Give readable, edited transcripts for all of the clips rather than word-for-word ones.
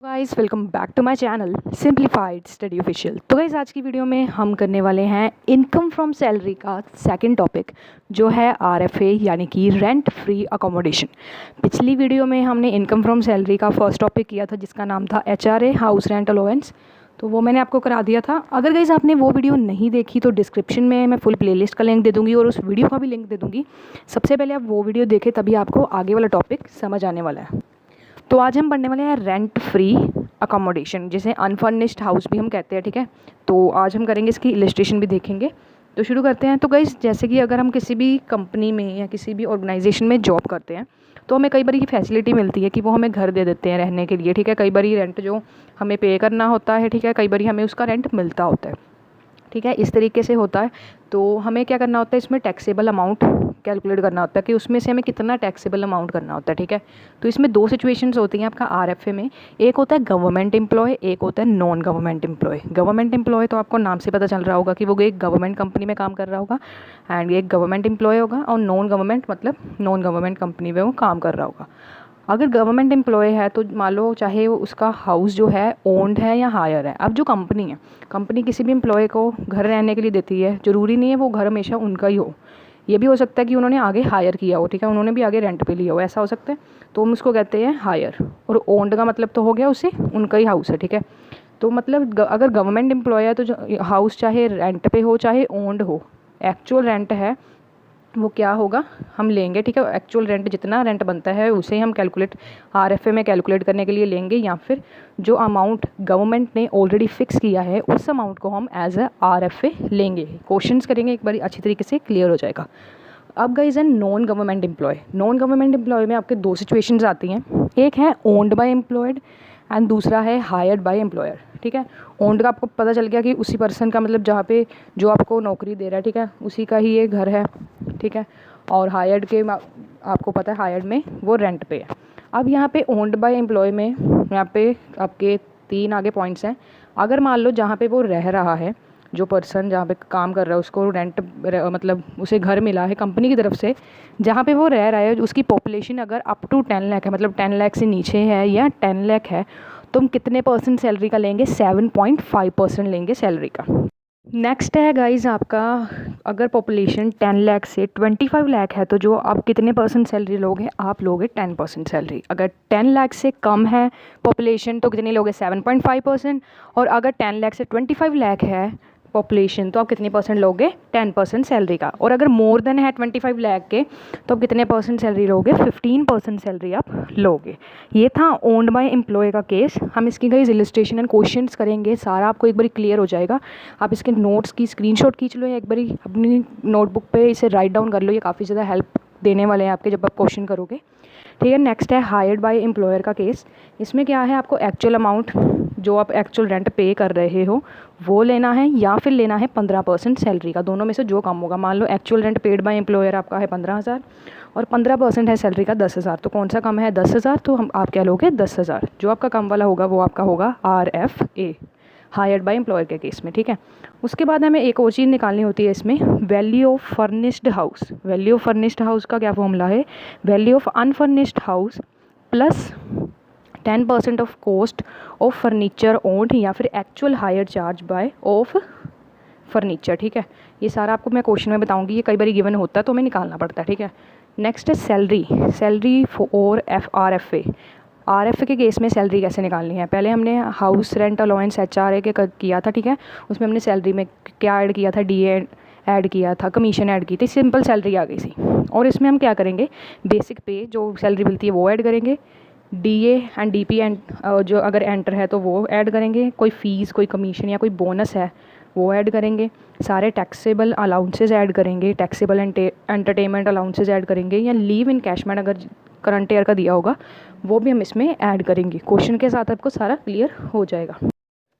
Guys welcome back to my channel simplified study official. तो guys आज की video में हम करने वाले हैं इनकम फ्रॉम सैलरी का सेकंड टॉपिक जो है आरएफए यानी कि रेंट फ्री अकोमोडेशन। पिछली वीडियो में हमने इनकम फ्रॉम सैलरी का फर्स्ट टॉपिक किया था जिसका नाम था एचआरए हाउस रेंट अलाउंस, तो वो मैंने आपको करा दिया था। अगर गाइस आपने वो वीडियो नहीं देखी तो डिस्क्रिप्शन में मैं फुल प्लेलिस्ट का लिंक दे दूँगी और उस वीडियो का भी लिंक दे दूँगी। सबसे पहले आप वो वीडियो देखें तभी आपको आगे वाला टॉपिक समझ आने वाला है। तो आज हम पढ़ने वाले हैं रेंट फ्री अकोमोडेशन, जिसे अनफर्निश्ड हाउस भी हम कहते हैं, ठीक है। तो आज हम करेंगे, इसकी इलस्ट्रेशन भी देखेंगे। तो शुरू करते हैं। तो गाइस जैसे कि अगर हम किसी भी कंपनी में या किसी भी ऑर्गेनाइजेशन में जॉब करते हैं तो हमें कई बार ये फैसिलिटी मिलती है कि वो हमें घर दे देते हैं रहने के लिए, ठीक है। कई बार रेंट जो हमें पे करना होता है, ठीक है, कई बार हमें उसका रेंट मिलता होता है, ठीक है। इस तरीके से होता है। तो हमें क्या करना होता है, इसमें टैक्सेबल अमाउंट कैलकुलेट करना होता है कि उसमें से हमें कितना टैक्सेबल अमाउंट करना होता है, ठीक है। तो इसमें दो सिचुएशंस होती हैं आपका आरएफए में। एक होता है गवर्नमेंट एम्प्लॉय, एक होता है non government employee. Government employee तो आपको नाम से पता चल रहा होगा कि वो एक गवर्नमेंट कंपनी में काम कर रहा होगा एंड एक गवर्नमेंट एम्प्लॉय होगा, और नॉन गवर्नमेंट मतलब नॉन गवर्नमेंट कंपनी में वो काम कर रहा होगा। अगर गवर्नमेंट एम्प्लॉय है तो मान लो चाहे वो उसका हाउस जो है ओन्ड है या हायर है। अब जो कंपनी है, कंपनी किसी भी एम्प्लॉय को घर रहने के लिए देती है, ज़रूरी नहीं है वो घर हमेशा उनका ही हो। ये भी हो सकता है कि उन्होंने आगे हायर किया हो, ठीक है, उन्होंने भी आगे रेंट पे लिया हो, ऐसा हो सकता है। तो हम उसको कहते हैं हायर। और ओन्ड का मतलब तो हो गया उसे उनका ही हाउस है, ठीक है। तो मतलब अगर गवर्नमेंट एम्प्लॉय है तो हाउस चाहे रेंट पे हो चाहे ओन्ड हो, एक्चुअल रेंट है वो क्या होगा हम लेंगे, ठीक है। एक्चुअल रेंट जितना रेंट बनता है उसे हम कैलकुलेट आरएफए में कैलकुलेट करने के लिए लेंगे, या फिर जो अमाउंट गवर्नमेंट ने ऑलरेडी फिक्स किया है उस अमाउंट को हम एज अ आरएफए लेंगे। क्वेश्चंस करेंगे एक बार अच्छी तरीके से क्लियर हो जाएगा। अब guys an non government employee. Non government employee में आपके दो सिचुएशंस आती हैं, एक है ओन्ड बाय एम्प्लॉयड एंड दूसरा है हायर्ड बाय एम्प्लॉयर, ठीक है। ओन्ड का आपको पता चल गया कि उसी पर्सन का मतलब जहाँ पे जो आपको नौकरी दे रहा है, ठीक है, उसी का ही ये घर है, ठीक है। और हायर्ड के आपको पता है हायर्ड में वो रेंट पे है। अब यहाँ पे ओन्ड बाय एम्प्लॉय में यहाँ पे आपके तीन आगे पॉइंट्स हैं। अगर मान लो जहाँ पे वो रह रहा है, जो पर्सन जहाँ पे काम कर रहा है उसको रेंट मतलब उसे घर मिला है कंपनी की तरफ से, जहाँ पे वो रह रहा है उसकी पॉपुलेशन अगर अप टू 10 लाख है, मतलब 10 लाख से नीचे है या 10 लाख है, तो हम कितने परसेंट सैलरी का लेंगे? 7.5% लेंगे सैलरी का। नेक्स्ट है गाइज आपका, अगर पॉपुलेशन 10 लाख से 25 लाख है तो जो आप कितने परसेंट सैलरी लोगे? आप लोगे 10% सैलरी। अगर 10 लाख से कम है पॉपुलेशन तो कितनी लोगे? 7.5%। और अगर 10 लाख से 25 लाख है पॉपुलेशन तो आप कितने परसेंट लोगे? 10% सैलरी का। और अगर मोर देन है 25 लाख के तो आप कितने परसेंट सैलरी लोगे? 15% सैलरी आप लोगे। ये था ओन्ड बाय एम्प्लॉय का केस। हम इसकी गाइस इलस्ट्रेशन एंड क्वेश्चंस करेंगे, सारा आपको एक बार क्लियर हो जाएगा। आप इसके नोट्स की स्क्रीनशॉट खींच लो या एक बार अपनी नोटबुक पे इसे राइट डाउन कर लो, ये काफ़ी ज़्यादा हेल्प देने वाले हैं आपके जब आप क्वेश्चन करोगे, ठीक है। नेक्स्ट है हायर्ड बाय एम्प्लॉयर का केस। इसमें क्या है, आपको एक्चुअल अमाउंट जो आप एक्चुअल रेंट पे कर रहे हो वो लेना है या फिर लेना है 15% सैलरी का, दोनों में से जो कम होगा। मान लो actual rent paid by employer आपका है 15,000 और 15% है सैलरी का 10,000, तो कौन सा कम है? 10,000। तो हम आप क्या लोगे? 10,000। जो आपका कम वाला होगा वो आपका होगा RFA, हायर्ड बाय एम्प्लॉयर के केस में, ठीक है। उसके बाद हमें एक और चीज़ निकालनी होती है इसमें, value of furnished house. Value of furnished house का क्या फॉर्मूला है? Value of unfurnished house plus 10% of cost of furniture owned या फिर actual hire charge by of furniture, ठीक है। ये सारा आपको मैं क्वेश्चन में बताऊंगी, ये कई बार गिवन होता है तो हमें निकालना पड़ता है, ठीक है। नेक्स्ट है salary. Salary for RFA। RFA के केस में सैलरी कैसे निकालनी है? पहले हमने हाउस रेंट अलाउंस HRA के किया था, ठीक है। उसमें हमने सैलरी में क्या ऐड किया था? DA ऐड किया था, कमीशन ऐड की थी, सिंपल सैलरी आ गई थी। और इसमें हम क्या करेंगे? बेसिक पे जो सैलरी मिलती है वो ऐड करेंगे, DA एंड DP एंड जो अगर एंटर है तो वो ऐड करेंगे, कोई फ़ीस कोई कमीशन या कोई बोनस है वो ऐड करेंगे, सारे टैक्सेबल अलाउंसेज ऐड करेंगे, टैक्सेबल एंटरटेनमेंट अलाउंसेज ऐड करेंगे, या लीव इन कैशमेंट अगर करंट ईयर का दिया होगा वो भी हम इसमें ऐड करेंगे। क्वेश्चन के साथ आपको सारा क्लियर हो जाएगा।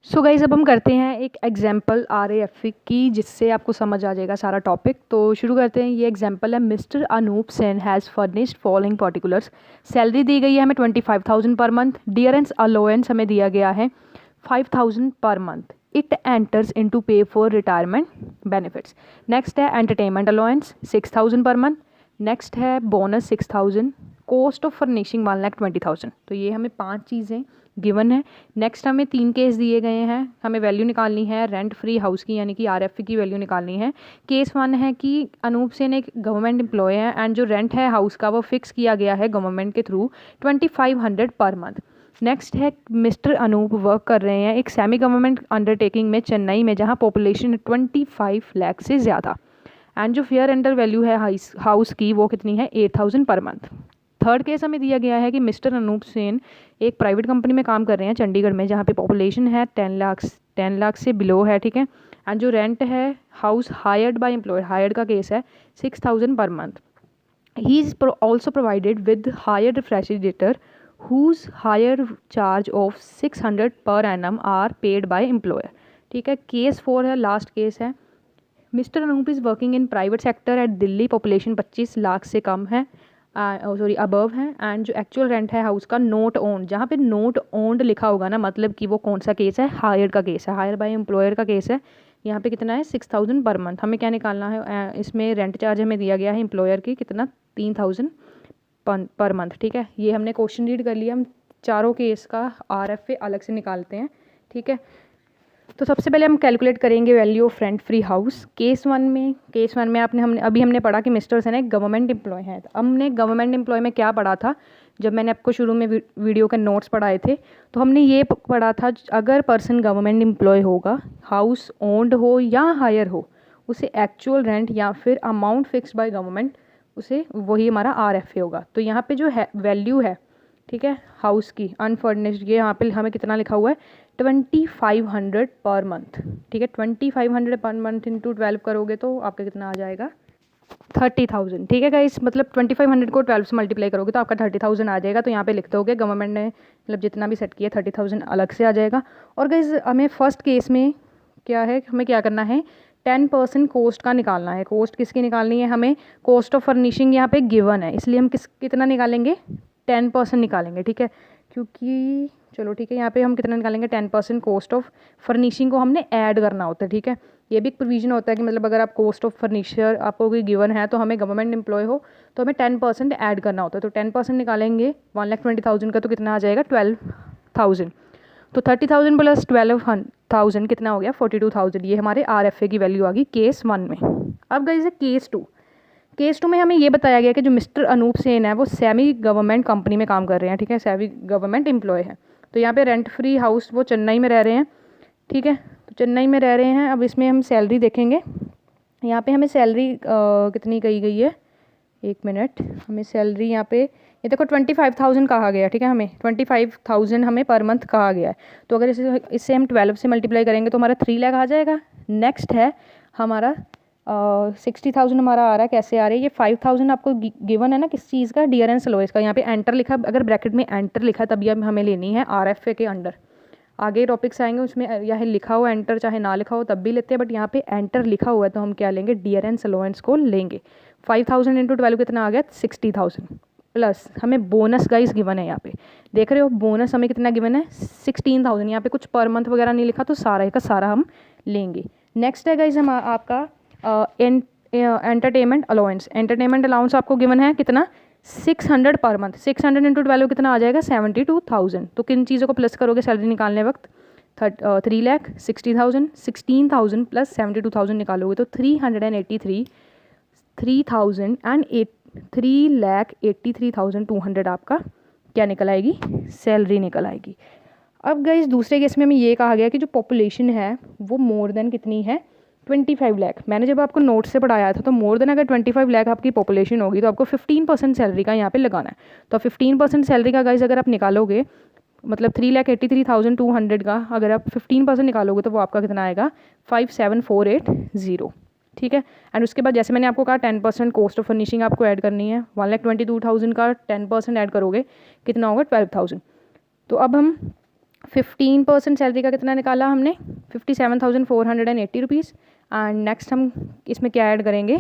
सो गाइज अब हम करते हैं एक एग्जाम्पल RAFE की, जिससे आपको समझ आ जाएगा सारा टॉपिक। तो शुरू करते हैं। ये एग्जाम्पल है, mister Anoop Sen has furnished following particulars. Salary दी गई है हमें 25,000 पर मंथ। डियरेंस अलाउंस हमें दिया गया है 5,000 per month. It enters into पे फॉर रिटायरमेंट बेनिफिट्स। नेक्स्ट है entertainment allowance 6,000 per month. Next है बोनस 6,000। Cost of furnishing 1,20,000। तो ये हमें 5 चीज़ें गिवन है। नेक्स्ट हमें 3 केस दिए गए हैं, हमें वैल्यू निकालनी है रेंट फ्री हाउस की यानी कि RFA की वैल्यू निकालनी है। केस 1 है कि अनूप सेन एक गवर्नमेंट एम्प्लॉय है एंड जो रेंट है हाउस का वो फिक्स किया गया है गवर्नमेंट के थ्रू 2500 पर मंथ। नेक्स्ट है मिस्टर अनूप वर्क कर रहे हैं एक सेमी गवर्नमेंट अंडरटेकिंग में चेन्नई में जहाँ पॉपुलेशन 25 लाख से ज़्यादा एंड जो फेयर रेंटल वैल्यू है हाउस की वो कितनी है 8000 पर मंथ। थर्ड केस हमें दिया गया है कि मिस्टर अनूप सेन एक प्राइवेट कंपनी में काम कर रहे हैं चंडीगढ़ में जहाँ पे पॉपुलेशन है 10 लाख से बिलो है, ठीक है। एंड जो रेंट है house hired by employer, hired का केस है 6000 per month. He is also provided with hire refrigerator whose higher charge of 600 per annum are paid by employer, ठीक है। केस 4 है, लास्ट केस है। Mister Anoop is working in private sector at Delhi, population 25 lakh से कम है, sorry above है and जो actual rent है हाउस का नोट ओन्ड, जहाँ पे नोट ओन्ड लिखा होगा ना मतलब कि वो कौन सा केस है, हायर का केस है, हायर बाय एम्प्लॉयर का केस है। यहाँ पे कितना है 6000 पर मंथ। हमें क्या निकालना है, इसमें रेंट चार्ज हमें दिया गया है एम्प्लॉयर की कितना 3000 पर मंथ, ठीक है। ये हमने क्वेश्चन रीड कर लिया। हम चारों केस का RFA अलग से निकालते हैं, ठीक है। तो सबसे पहले हम कैलकुलेट करेंगे value of rent free house. Case one में हमने पढ़ा कि मिस्टर सेन एक गवर्नमेंट एम्प्लॉय है। तो हमने गवर्नमेंट एम्प्लॉय में क्या पढ़ा था, जब मैंने आपको शुरू में वीडियो के नोट्स पढ़ाए थे तो हमने ये पढ़ा था अगर पर्सन गवर्नमेंट एम्प्लॉय होगा, हाउस ओन्ड हो या हायर हो, उसे एक्चुअल रेंट या फिर अमाउंट फिक्स्ड बाय गवर्नमेंट उसे वही हमारा RFA होगा। तो यहाँ पे जो है वैल्यू है, ठीक है, हाउस की अनफर्निश्ड, ये यहाँ पे हमें कितना लिखा हुआ है 2500 पर मंथ, ठीक है। 2500 पर मंथ इंटू 12 करोगे तो आपका कितना आ जाएगा 30,000, ठीक है गाइस। मतलब 2500 को 12 से मल्टीप्लाई करोगे तो आपका 30,000 आ जाएगा। तो यहाँ पे लिख दोगे गवर्नमेंट ने मतलब जितना भी सेट किया 30,000 अलग से आ जाएगा। और गाइस हमें फर्स्ट केस में क्या है, हमें क्या करना है 10% कॉस्ट का निकालना है। कॉस्ट किसकी निकालनी है, हमें कॉस्ट ऑफ फर्निशिंग यहाँ पे गिवन है, इसलिए हम कितना निकालेंगे 10% निकालेंगे, ठीक है। क्योंकि चलो ठीक है, यहाँ पे हम कितना निकालेंगे 10% कॉस्ट ऑफ फर्निशिंग को हमने ऐड करना होता है, ठीक है। ये भी एक प्रोविजन होता है कि मतलब अगर आप कॉस्ट ऑफ फर्नीचर आपको कोई गिवन है तो हमें गवर्नमेंट एम्प्लॉय हो तो हमें 10% ऐड करना होता है। तो 10% निकालेंगे 1,20,000 का तो कितना आ जाएगा 12,000। तो 30,000 प्लस 12,000 कितना हो गया 42,000। ये हमारे RFA की वैल्यू आ गई केस 1 में। अब गाइस है केस 2 में हमें ये बताया गया कि जो मिस्टर अनूप सेन है वो सेमी गवर्नमेंट कंपनी में काम कर रहे हैं, ठीक है, सेमी गवर्नमेंट एम्प्लॉय है। तो यहाँ पे रेंट फ्री हाउस वो चेन्नई में रह रहे हैं, ठीक है। तो चेन्नई में रह रहे हैं। अब इसमें हम सैलरी देखेंगे, यहाँ पे हमें सैलरी कितनी कही गई है, एक मिनट, हमें सैलरी यहाँ पे ये देखो 25,000 कहा गया, ठीक है। हमें 25,000 हमें पर मंथ कहा गया है। तो अगर इससे हम 12 से मल्टीप्लाई करेंगे तो हमारा 3 लाख आ जाएगा। नेक्स्ट है हमारा 60,000 हमारा आ रहा है, कैसे आ रहा है ये 5,000 आपको गिवन है ना किस चीज़ का, डियरेंस अलोवेंस का। यहाँ पे एंटर लिखा, अगर ब्रैकेट में एंटर लिखा तभी अब हमें लेनी है RFA के अंडर। आगे टॉपिक्स आएंगे उसमें यह लिखा हो एंटर चाहे ना लिखा हो तब भी लेते हैं, बट यहाँ पे एंटर लिखा हुआ है तो हम क्या लेंगे डियरेंस अलोवेंस को लेंगे। 5,000 इंटू 12 कितना आ गया 60,000 प्लस हमें बोनस गाइस गिवन है। यहाँ पे देख रहे हो बोनस हमें कितना गिवन है 16,000। यहाँ पे कुछ पर मंथ वगैरह नहीं लिखा तो सारा का सारा हम लेंगे। नेक्स्ट है गाइस हम आपका एंटरटेनमेंट अलाउंस। एंटरटेनमेंट अलाउंस आपको गिवन है कितना 600 पर मंथ। 600 इंटू 12 कितना आ जाएगा 72,000। तो किन चीज़ों को प्लस करोगे सैलरी निकालने वक्त 3 लाख 60,000, 16,000 प्लस 72,000 निकालोगे तो 3,83,200 आपका क्या निकल आएगी सैलरी निकल आएगी। अब गाइस दूसरे केस में हमें ये कहा गया कि जो पॉपुलेशन है वो मोर देन कितनी है 25 लाख। मैंने जब आपको नोट से पढ़ाया था तो मोर देन अगर 25 लाख आपकी पॉपुलेशन होगी तो आपको 15% सैलरी का यहाँ पे लगाना है। तो 15% सैलरी का गाइस अगर आप निकालोगे मतलब 3,83,200 का अगर आप 15% निकालोगे तो वो आपका कितना आएगा 57,480, ठीक है। एंड उसके बाद जैसे मैंने आपको कहा 10% कॉस्ट ऑफ फर्निशिंग आपको ऐड करनी है। 1,22,000 का 10% ऐड करोगे कितना होगा 12,000। तो अब हम 15% सैलरी का कितना निकाला हमने 57,480 रुपीज़। एंड नेक्स्ट हम इसमें क्या ऐड करेंगे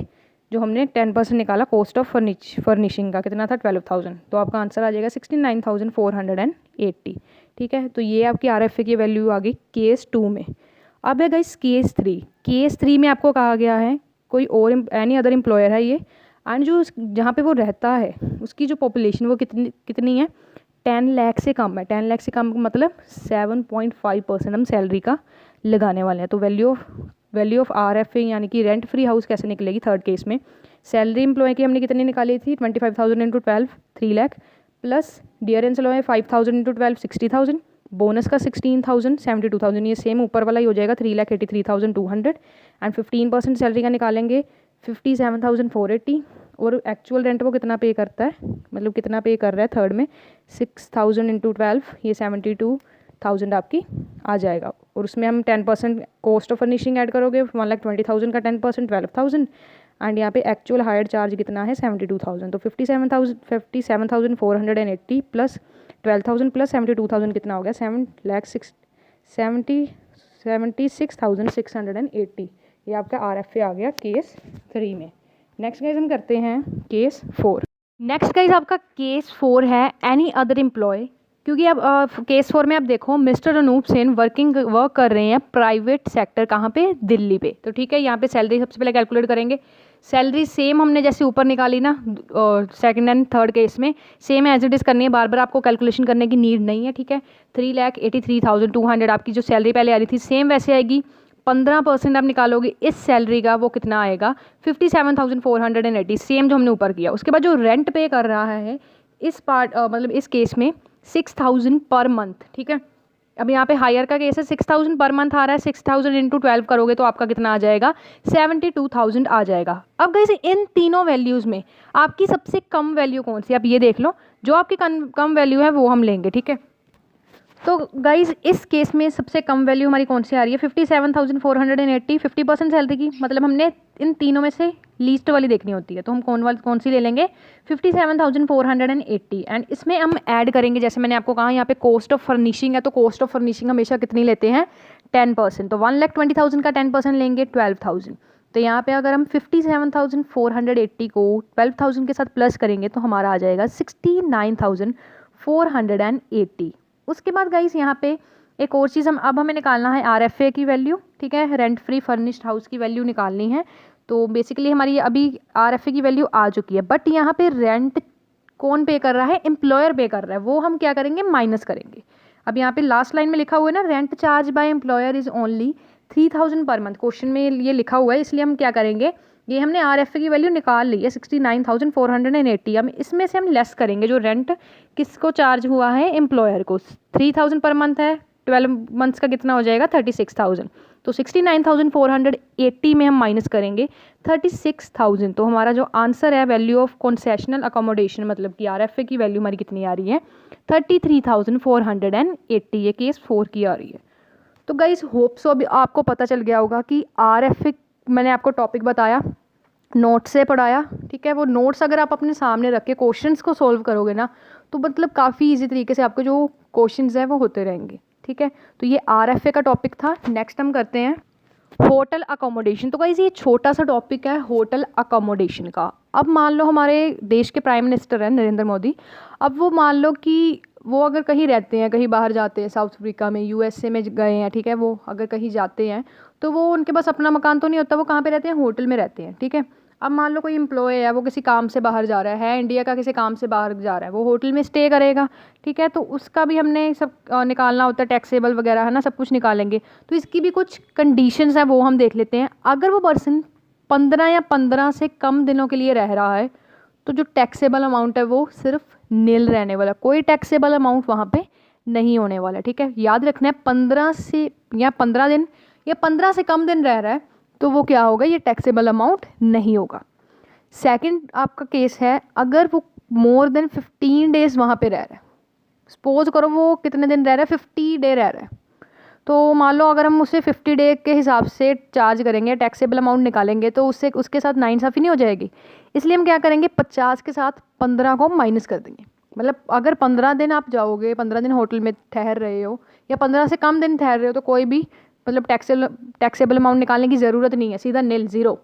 जो हमने 10% निकाला कॉस्ट ऑफ फर्निशिंग का कितना था 12,000। तो आपका आंसर आ जाएगा 69,480, ठीक है। तो ये आपकी RFA की वैल्यू आ गई केस 2 में। अब है गाइस केस 3। केस 3 में आपको कहा गया है कोई और एनी अदर एम्प्लॉयर है ये एंड जो जहाँ पे वो रहता है उसकी जो पॉपुलेशन वो कितनी है 10 लाख से कम है, 10 लाख से कम मतलब 7.5% हम सैलरी का लगाने वाले हैं। तो वैल्यू ऑफ RFA यानी कि रेंट फ्री हाउस कैसे निकलेगी थर्ड केस में, सैलरी एम्प्लॉय की हमने कितनी निकाली थी 25,000 into 12 3 lakh, plus dearness employee 5,000 into 12 60,000, bonus का 16,000 72,000, ये सेम ऊपर वाला ही हो जाएगा 3,83,200 एंड 15% सैलरी का निकालेंगे 57,480। और एक्चुअल रेंट वो कितना पे करता है, मतलब कितना पे कर रहा है थर्ड में 6,000 इंटू 12, ये 72,000 आपकी आ जाएगा। और उसमें हम 10% कॉस्ट ऑफ फर्निशिंग ऐड करोगे 1,20,000 का 10% 12,000 एंड यहाँ पे एक्चुअल हायर चार्ज कितना है 72,000। तो 57,480 प्लस 12,000 प्लस 72,000 कितना हो गया 76,680। ये आपका RFA आ गया केस 3 में। नेक्स्ट गाइज हम करते हैं केस 4। नेक्स्ट गाइज आपका केस 4 है एनी अदर एम्प्लॉय, क्योंकि अब केस 4 में आप देखो मिस्टर अनूप सेन वर्क कर रहे हैं प्राइवेट सेक्टर, कहाँ पे, दिल्ली पे। तो ठीक है, यहाँ पे सैलरी सबसे पहले कैलकुलेट करेंगे। सैलरी सेम हमने जैसे ऊपर निकाली ना सेकंड एंड थर्ड केस में, सेम एज इट इज़ करनी है, बार बार आपको कैलकुलेशन करने की नीड नहीं है। ठीक है, 3,83,200 आपकी जो सैलरी पहले आ रही थी सेम वैसे आएगी। 15% आप निकालोगे इस सैलरी का, वो कितना आएगा 57,480, सेम जो हमने ऊपर किया। उसके बाद जो रेंट पे कर रहा है इस पार्ट मतलब इस केस में 6,000 पर मंथ। ठीक है, अब यहाँ पे हायर का केस है 6,000 पर मंथ आ रहा है, 6,000 इंटू 12 करोगे तो आपका कितना आ जाएगा 72,000 आ जाएगा। अब गाइस इन तीनों वैल्यूज़ में आपकी सबसे कम वैल्यू कौन सी, आप ये देख लो, जो आपकी कम वैल्यू है वो हम लेंगे। ठीक है, तो गाइज इस केस में सबसे कम वैल्यू हमारी कौन सी आ रही है 57,480, 50% सैलरी की, मतलब हमने इन तीनों में से लीस्ट वाली देखनी होती है, तो हम कौन सी ले लेंगे 57,480 एंड इसमें हम ऐड करेंगे, जैसे मैंने आपको कहा यहाँ पे कॉस्ट ऑफ फर्निशिंग है, तो कॉस्ट ऑफ फर्निशिंग हमेशा कितनी लेते हैं 10%, तो 1,20,000 का 10% लेंगे 12,000। तो यहाँ पे अगर हम 57,480 को 12,000 के साथ प्लस करेंगे तो हमारा आ जाएगा 69,480। उसके बाद गाइस यहाँ पे एक और चीज़ अब हमें निकालना है RFA की वैल्यू। ठीक है, रेंट फ्री फर्निश्ड हाउस की वैल्यू निकालनी है। तो बेसिकली हमारी अभी RFA की वैल्यू आ चुकी है, बट यहाँ पे रेंट कौन पे कर रहा है, एम्प्लॉयर पे कर रहा है, वो हम क्या करेंगे माइनस करेंगे। अब यहाँ पे लास्ट लाइन में लिखा हुआ है ना, rent charge by employer is only 3,000 per month, question में ये लिखा हुआ है, इसलिए हम क्या करेंगे, ये हमने RFA की वैल्यू निकाल ली है 69,480। हम इसमें से हम लेस करेंगे जो रेंट किसको चार्ज हुआ है, एम्प्लॉयर को। 3,000 पर मंथ है, 12 मंथ्स का कितना हो जाएगा 36,000, तो 69,480 में हम माइनस करेंगे 36,000। तो हमारा जो आंसर है वैल्यू ऑफ कंसेशनल अकोमोडेशन, मतलब कि RFA की वैल्यू हमारी कितनी आ रही है 33,480। ये केस 4 की आ रही है। तो गाइस होप सो अभी आपको पता चल गया होगा कि RFA मैंने आपको टॉपिक बताया, नोट से पढ़ाया। ठीक है, वो नोट्स अगर आप अपने सामने रख के क्वेश्चंस को सॉल्व करोगे ना, तो मतलब काफ़ी इजी तरीके से आपके जो क्वेश्चंस हैं वो होते रहेंगे। ठीक है, तो ये RFA का टॉपिक था। नेक्स्ट हम करते हैं होटल अकोमोडेशन। तो गाइस ये छोटा सा टॉपिक है होटल अकोमोडेशन का। अब मान लो हमारे देश के प्राइम मिनिस्टर हैं नरेंद्र मोदी, अब वो मान लो कि वो अगर कहीं रहते हैं, कहीं बाहर जाते हैं, साउथ अफ्रीका में, USA में गए हैं, ठीक है, वो अगर कहीं जाते हैं तो वो उनके पास अपना मकान तो नहीं होता, वो कहाँ पे रहते हैं, होटल में रहते हैं। ठीक है, अब मान लो कोई एम्प्लॉय है, वो किसी काम से बाहर जा रहा है इंडिया का, किसी काम से बाहर जा रहा है, वो होटल में स्टे करेगा। ठीक है, तो उसका भी हमने सब निकालना होता है, टैक्सेबल वगैरह है ना, सब कुछ निकालेंगे। तो इसकी भी कुछ कंडीशंस हैं, वो हम देख लेते हैं। अगर वो पर्सन 15 या 15 से कम दिनों के लिए रह रहा है तो जो टैक्सेबल अमाउंट है वो सिर्फ नील रहने वाला, कोई टैक्सेबल अमाउंट वहाँ पे नहीं होने वाला। ठीक है, याद रखना है 15 से या 15 दिन या 15 से कम दिन रह रहा है तो वो क्या होगा, ये टैक्सेबल अमाउंट नहीं होगा। सेकंड आपका केस है, अगर वो मोर देन 15 डेज वहाँ पे रह रहा है, सपोज करो वो कितने दिन रह रहा है 50 डे रह रहा है, तो मान लो अगर हम उसे 50 डे के हिसाब से चार्ज करेंगे, टैक्सेबल अमाउंट निकालेंगे, तो उससे उसके साथ नाइंसाफ़ी नहीं हो जाएगी। इसलिए हम क्या करेंगे 50 के साथ 15 को माइनस कर देंगे। मतलब अगर 15 दिन आप जाओगे, 15 दिन होटल में ठहर रहे हो या 15 से कम दिन ठहर रहे हो, तो कोई भी मतलब टैक्सेबल अमाउंट निकालने की ज़रूरत नहीं है, सीधा नील, ज़ीरो।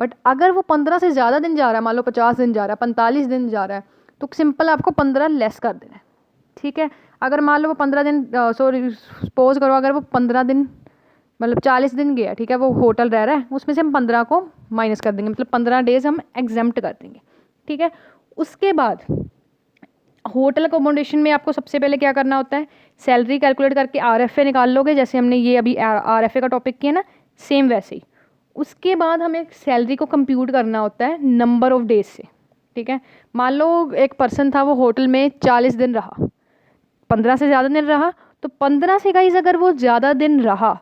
बट अगर वो 15 से ज़्यादा दिन जा रहा है, मान लो 50 दिन जा रहा है, 45 दिन जा रहा है, तो सिंपल आपको 15 लेस कर देना है। ठीक है, अगर मान लो वो 15 दिन सपोज करो अगर वो 15 दिन मतलब 40 दिन गया, ठीक है, वो होटल रह रहा है, उसमें से हम 15 को माइनस कर देंगे, मतलब 15 डेज हम एग्जेम्प्ट कर देंगे। ठीक है, उसके बाद होटल अकोमोडेशन में आपको सबसे पहले क्या करना होता है, सैलरी कैलकुलेट करके RFA निकाल लोगे, जैसे हमने ये अभी RFA का टॉपिक किया ना, सेम वैसे ही। उसके बाद हमें सैलरी को कंप्यूट करना होता है नंबर ऑफ डेज से, ठीक है। मान लो एक पर्सन था, वो होटल में 40 दिन रहा, 15 से ज़्यादा दिन रहा, तो 15 से गाइस अगर वो ज़्यादा दिन रहा,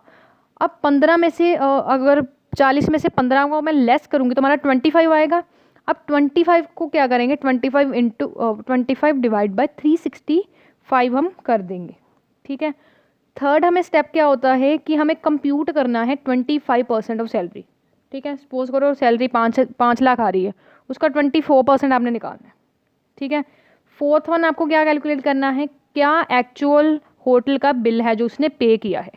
अब 15 में से अगर 40 में से 15 को मैं लेस करूँगी तो हमारा 25 आएगा। अब 25 को क्या करेंगे, 25 डिवाइड बाय 365 हम कर देंगे, ठीक है। थर्ड हमें स्टेप क्या होता है कि हमें कंप्यूट करना है 25% ऑफ सैलरी, ठीक है। सपोज करो सैलरी 5 लाख आ रही है, उसका 24% आपने निकालना है, ठीक है। फोर्थ वन आपको क्या कैलकुलेट करना है, क्या एक्चुअल होटल का बिल है जो उसने पे किया है।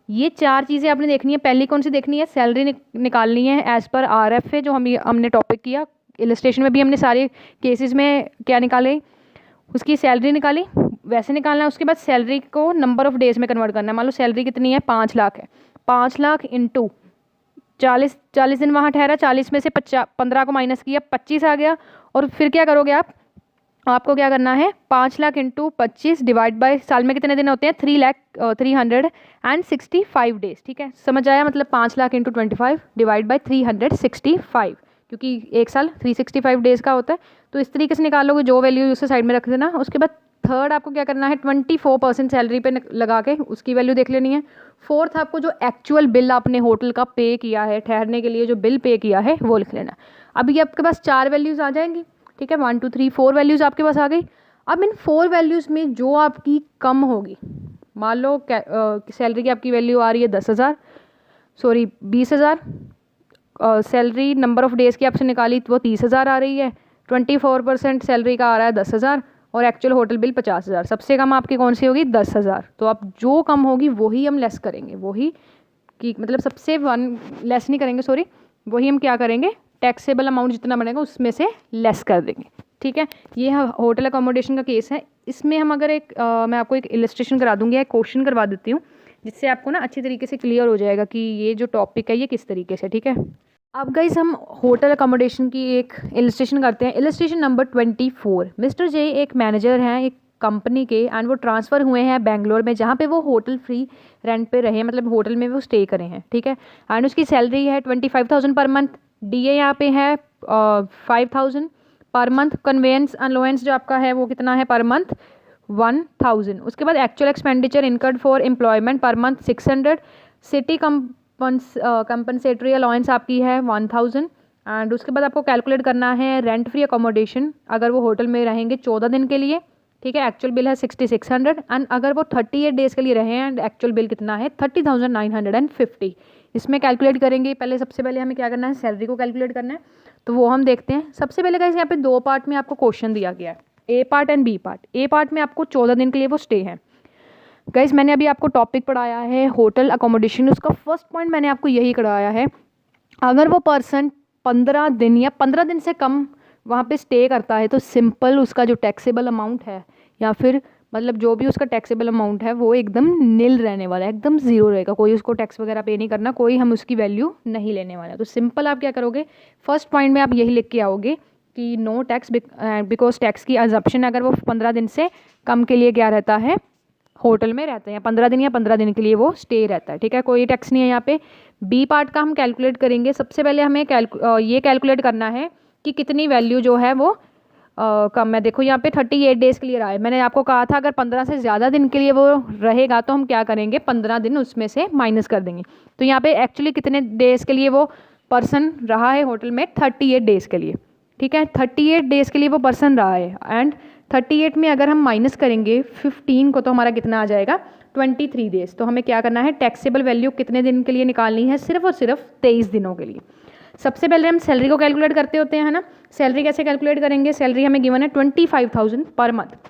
ये 4 चीज़ें आपने देखनी है। पहली कौन सी देखनी है, सैलरी निकालनी है एज़ पर RFA जो हमने टॉपिक किया। इलस्ट्रेशन में भी हमने सारे केसेस में क्या निकाले, उसकी सैलरी निकाली, वैसे निकालना है। उसके बाद सैलरी को नंबर ऑफ डेज में कन्वर्ट करना है। मान लो सैलरी कितनी है, 5 लाख है, 5 लाख इंटू 40 दिन वहाँ ठहरा, 40 में से 15 को माइनस किया, 25 आ गया। और फिर क्या करोगे आपको क्या करना है, 5 लाख इंटू 25 डिवाइड बाय साल में कितने दिन होते हैं, 365 डेज, ठीक है। समझ आया, मतलब 5 लाख इंटू 25 डिवाइड बाय 365, क्योंकि एक साल 365 डेज का होता है। तो इस तरीके से निकालोगे, जो वैल्यू उसे साइड में रख देना। उसके बाद थर्ड आपको क्या करना है, 24% सैलरी पे लगा के उसकी वैल्यू देख लेनी है। फोर्थ आपको जो एक्चुअल बिल आपने होटल का पे किया है, ठहरने के लिए जो बिल पे किया है वो लिख लेना। अब ये आपके पास 4 वैल्यूज़ आ जाएंगी, ठीक है। 1 2 3 4 वैल्यूज़ आपके पास आ गई। अब इन 4 वैल्यूज़ में जो आपकी कम होगी, मान लो सैलरी की आपकी वैल्यू आ रही है 20,000 सैलरी नंबर ऑफ डेज़ की आपसे निकाली तो वो 30,000 आ रही है। 24% सैलरी का आ रहा है 10,000 और एक्चुअल होटल बिल 50,000। सबसे कम आपकी कौन सी होगी, 10,000। तो अब जो कम होगी वही हम लेस करेंगे, वही कि मतलब सबसे लेस नहीं करेंगे, सॉरी, वही हम क्या करेंगे, टैक्सेबल अमाउंट जितना बनेगा उसमें से लेस कर देंगे, ठीक है। ये होटल अकोमोडेशन का केस है। इसमें हम अगर मैं आपको एक इलस्ट्रेशन करा दूंगी, एक क्वेश्चन करवा देती हूँ, जिससे आपको ना अच्छी तरीके से क्लियर हो जाएगा कि ये जो टॉपिक है ये किस तरीके से, ठीक है। अब गाइस हम होटल अकोमोडेशन की एक इलस्ट्रेशन करते हैं। Illustration number 24। मिस्टर जे एक मैनेजर हैं एक कंपनी के, एंड वो ट्रांसफ़र हुए हैं बेंगलोर में, जहाँ पे वो होटल फ्री रेंट पे रहे, मतलब होटल में वो स्टे करें हैं, ठीक है। एंड उसकी सैलरी है 25,000 पर मंथ। DA यहाँ पे है 5,000 पर मंथ। कन्वेंस अलाउंस जो आपका है वो कितना है पर मंथ, 1,000। उसके बाद actual expenditure incurred for employment per month 600। City compensatory allowance आपकी है 1,000। एंड उसके बाद आपको कैलकुलेट करना है रेंट फ्री अकोमोडेशन, अगर वो होटल में रहेंगे 14 दिन के लिए, ठीक है। एक्चुअल बिल है 6,600। एंड अगर वो 38 डेज़ के लिए रहे एंड एक्चुअल बिल कितना है 30,950। इसमें कैलकुलेट करेंगे। पहले सबसे पहले हमें क्या करना है, सैलरी को कैलकुलेट करना है, तो वो हम देखते हैं। सबसे पहले गाइस यहाँ पे 2 पार्ट में आपको क्वेश्चन दिया गया है, A part and B part. A part में आपको 14 दिन के लिए वो स्टे है। गाइस मैंने अभी आपको टॉपिक पढ़ाया है होटल अकोमोडेशन, उसका फर्स्ट पॉइंट मैंने आपको यही कराया है, अगर वो पर्सन 15 दिन या 15 दिन से कम वहाँ पे स्टे करता है तो सिंपल उसका जो टैक्सेबल अमाउंट है, या फिर मतलब जो भी उसका टैक्सेबल अमाउंट है वो एकदम नील रहने वाला है, एकदम ज़ीरो रहेगा। कोई उसको टैक्स वगैरह पे नहीं करना, कोई हम उसकी वैल्यू नहीं लेने वाला। तो सिंपल आप क्या करोगे, फर्स्ट पॉइंट में आप यही लिख के आओगे कि नो टैक्स बिकॉज टैक्स की अजप्शन अगर वो 15 दिन से कम के लिए क्या रहता है, होटल में रहते हैं 15 दिन या 15 दिन के लिए वो स्टे रहता है, ठीक है। कोई टैक्स नहीं है यहाँ पे। B पार्ट का हम कैलकुलेट करेंगे। सबसे पहले हमें ये कैलकुलेट करना है कि कितनी वैल्यू जो है वो कम है। देखो यहाँ पे 38 डेज़ के लिए रहा है। मैंने आपको कहा था अगर 15 से ज़्यादा दिन के लिए वो रहेगा तो हम क्या करेंगे, 15 दिन उसमें से माइनस कर देंगे। तो यहाँ पे एक्चुअली कितने डेज़ के लिए वो पर्सन रहा है होटल में, 38 डेज़ के लिए, ठीक है। 38 डेज़ के लिए वो पर्सन रहा है। एंड 38 में अगर हम माइनस करेंगे 15 को तो हमारा कितना आ जाएगा, 23 डेज़। तो हमें क्या करना है, टैक्सेबल वैल्यू कितने दिन के लिए निकालनी है, सिर्फ और सिर्फ 23 दिनों के लिए। सबसे पहले हम सैलरी को कैलकुलेट करते होते हैं, है ना। सैलरी कैसे कैलकुलेट करेंगे, सैलरी हमें गिवन है 25,000 पर मंथ।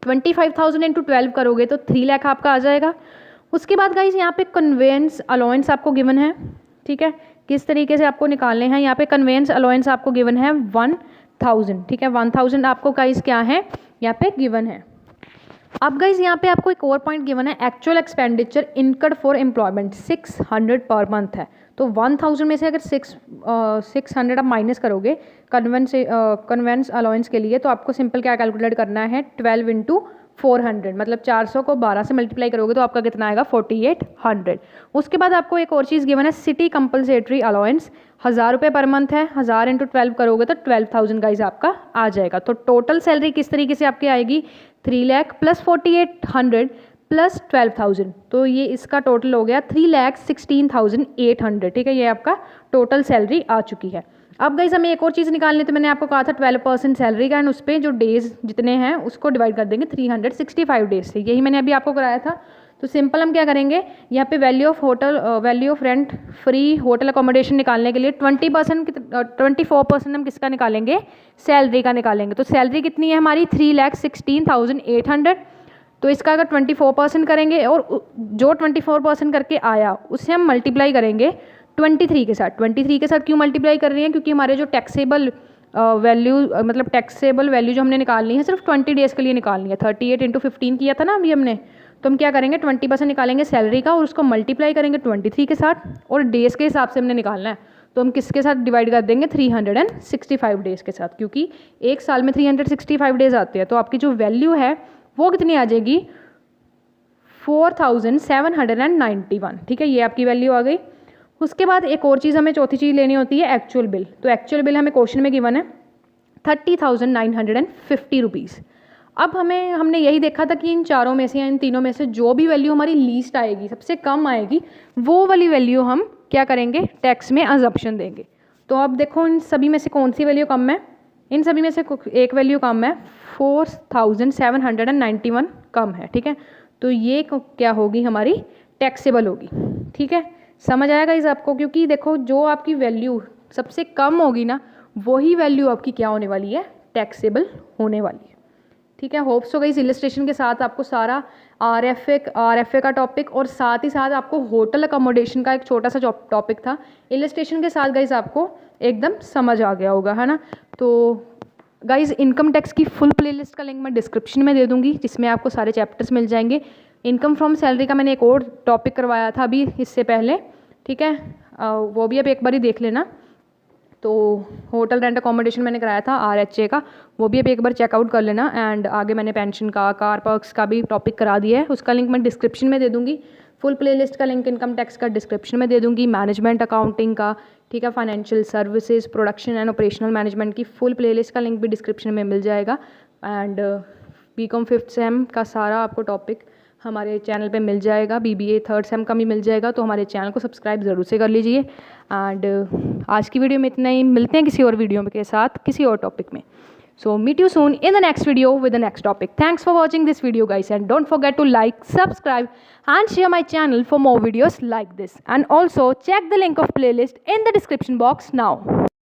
25,000 इंटू 12 करोगे तो 3 लाख आपका आ जाएगा। उसके बाद गाइस यहाँ पे कन्वेंस अलाउंस आपको गिवन है, ठीक है। किस तरीके से आपको निकालने हैं, यहाँ पे कन्वेंस अलाउंस आपको गिवन है 1,000, ठीक है। 1,000 आपको गाइस क्या है यहाँ पे गिवन है। अब गाइज यहाँ पे आपको एक और पॉइंट गिवन है, actual expenditure incurred for employment 600 per month है। तो 1000 में से अगर 600 आप माइनस करोगे कन्वेंस अलाउंस के लिए, तो आपको सिंपल क्या कैलकुलेट करना है, 12 इंटू 400, मतलब 400 को 12 से मल्टीप्लाई करोगे तो आपका कितना आएगा, 4800। उसके बाद आपको एक और चीज़ गिवन है, सिटी कंपलसेटरी अलाउंस 1000 रुपये पर मंथ है, 1000 इंटू 12 करोगे तो 12,000 गाइज आपका आ जाएगा। तो टोटल सैलरी किस तरीके से आपकी आएगी, 3 लाख प्लस 4800 प्लस 12,000, तो ये इसका टोटल हो गया 3,16,800। ठीक है, ये आपका टोटल सैलरी आ चुकी है। अब गाइस हमें एक और चीज़ निकालनी, तो मैंने आपको कहा था 12% सैलरी का, एंड उस पर जो डेज जितने हैं उसको डिवाइड कर देंगे 365 डेज से, यही मैंने अभी आपको कराया था। तो सिंपल हम क्या करेंगे, यहाँ पे value of rent free hotel accommodation निकालने के लिए 24% हम किसका निकालेंगे, सैलरी का निकालेंगे। तो सैलरी कितनी है हमारी, 3,16,800। तो इसका अगर 24% करेंगे और जो 24% करके आया उससे हम मल्टीप्लाई करेंगे 23 के साथ। 23 के साथ क्यों मल्टीप्लाई कर रही हैं, क्योंकि हमारे जो टैक्सेबल वैल्यू मतलब टैक्सेबल वैल्यू जो हमने निकालनी है सिर्फ 20 डेज़ के लिए निकालनी है। 38 इंटू 15 किया था ना अभी हमने, तो हम क्या करेंगे 20% निकालेंगे सैलरी का और उसको मल्टीप्लाई करेंगे 23 के साथ, और डेज़ के हिसाब से हमने निकालना है। तो हम किसके साथ डिवाइड कर देंगे, 365 डेज़ के साथ, क्योंकि एक साल में 365 डेज़ आते हैं। तो आपकी जो वैल्यू है वो कितनी आ जाएगी, 4791। ठीक है, ये आपकी वैल्यू आ गई। उसके बाद एक और चीज़ हमें चौथी चीज़ लेनी होती है, एक्चुअल बिल। तो एक्चुअल बिल हमें क्वेश्चन में गिवन है 30,950 रुपीज़। अब हमने यही देखा था कि इन चारों में से या इन तीनों में से जो भी वैल्यू हमारी लीस्ट आएगी, सबसे कम आएगी, वो वाली वैल्यू हम क्या करेंगे, टैक्स में अजम्पशन देंगे। तो अब देखो इन सभी में से कौन सी वैल्यू कम है, इन सभी में से एक वैल्यू कम है, 4791 कम है। ठीक है, तो ये क्या होगी, हमारी टैक्सेबल होगी। ठीक है, समझ आएगा इस आपको, क्योंकि देखो जो आपकी वैल्यू सबसे कम होगी ना, वही वैल्यू आपकी क्या होने वाली है, टैक्सेबल होने वाली है। ठीक है, होप्स हो गई इस इलस्ट्रेशन के साथ आपको सारा आरएफए का टॉपिक और साथ ही साथ आपको होटल अकोमोडेशन का एक छोटा सा टॉपिक था, इलस्ट्रेशन के साथ गाइज आपको एकदम समझ आ गया होगा, है ना। तो गाइज इनकम टैक्स की फुल प्लेलिस्ट का लिंक मैं डिस्क्रिप्शन में दे दूँगी, जिसमें आपको सारे चैप्टर्स मिल जाएंगे। इनकम फ्रॉम सैलरी का मैंने एक और टॉपिक करवाया था अभी इससे पहले, ठीक है, वो भी आप एक बार ही देख लेना। तो होटल रेंट अकोमोडेशन मैंने कराया था RHA का, वो भी आप एक बार चेकआउट कर लेना। एंड आगे मैंने पेंशन का, कार पर्क्स का भी टॉपिक करा दिया है, उसका लिंक मैं डिस्क्रिप्शन में दे दूँगी। फुल प्लेलिस्ट का लिंक इनकम टैक्स का डिस्क्रिप्शन में दे दूँगी, मैनेजमेंट अकाउंटिंग का, ठीक है, financial services, production and operational management की फुल प्लेलिस्ट का लिंक भी डिस्क्रिप्शन में मिल जाएगा। एंड BCom 5th सेम का सारा आपको टॉपिक हमारे चैनल पे मिल जाएगा, BBA 3rd सेम का भी मिल जाएगा। तो हमारे चैनल को सब्सक्राइब ज़रूर से कर लीजिए। एंड आज की वीडियो में इतना ही, मिलते हैं किसी और वीडियो के साथ किसी और टॉपिक में। So meet you soon in the next video with the next topic. Thanks for watching this video guys, and don't forget to like, subscribe and share my channel for more videos like this. And also check the link of playlist in the description box now.